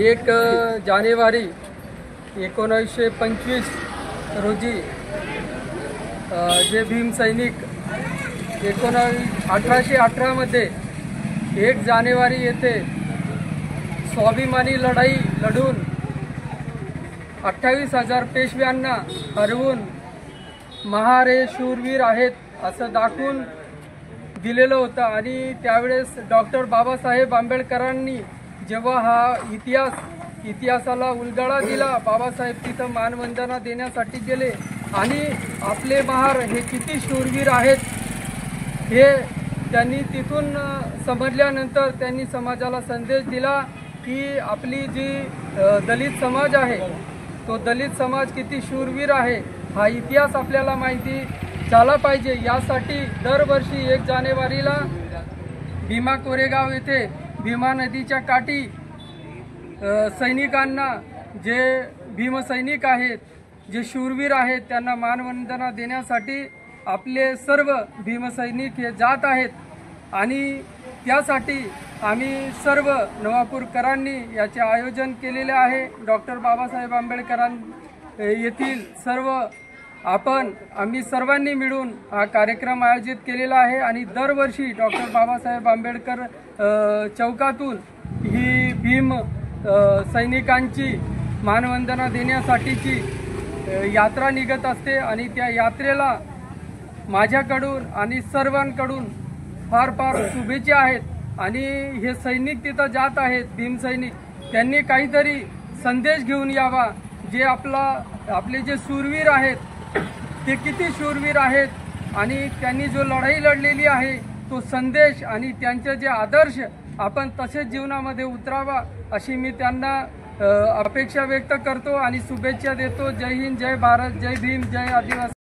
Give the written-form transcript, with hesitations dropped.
1 जानेवारी 1925 रोजी जे भीम सैनिक 1818 मध्ये 1 जानेवारी येथे स्वाभिमानी लढाई लढून 28,000 पेशव्यांना हरवून महारे शूरवीर आहेत असं दाखवून दिलेलं होतं। आणि त्यावेळेस डॉक्टर बाबासाहेब आंबेडकरांनी जेव्हा हा इतिहासाला उलगडा दिला, बाबासाहेब तिथं मानवंदना देण्यासाठी गेले आणि आपले महार हे किती शूरवीर आहेत हे त्यांनी तिथून समजल्यानंतर त्यांनी समाजाला संदेश दिला की आपली जी दलित समाज आहे तो दलित समाज किती शूरवीर आहे हा इतिहास आपल्याला माहिती झाला पाहिजे। यासाठी दरवर्षी 1 जानेवारीला भीमा कोरेगाव येथे भीमा नदीच्या काठी सैनिकांना जे भीमसैनिक आहेत जे शूरवीर आहेत त्यांना मानवंदना देण्यासाठी आपले सर्व भीमसैनिक हे जात आहेत आणि त्यासाठी आम्ही सर्व नवापूरकरांनी याचे आयोजन केलेले आहे। डॉक्टर बाबासाहेब आंबेडकरां येथील सर्व आम्ही सर्वांनी मिळून हा कार्यक्रम आयोजित केलेला आहे आणि दरवर्षी डॉक्टर बाबासाहेब आंबेडकर चौकातून ही भीम सैनिकांची मानवंदना देण्यासाठीची यात्रा निघत असते आणि त्या यात्रेला माझ्याकडून आणि सर्वांकडून फार शुभेच्छा आहेत। आणि हे सैनिक तिथं जात आहेत भीम सैनिक, त्यांनी काहीतरी संदेश घेऊन यावा जे आपले जे शूरवीर आहेत ते किती शूरवीर आहेत आणि त्यांनी जो लढाई लढलेली आहे तो संदेश आणि त्यांचे जे आदर्श आपण तसेच जीवनामध्ये उतरावा अशी मी त्यांना अपेक्षा व्यक्त करतो आणि शुभेच्छा देतो। जय हिंद, जय भारत, जय भीम, जय आदिवासी।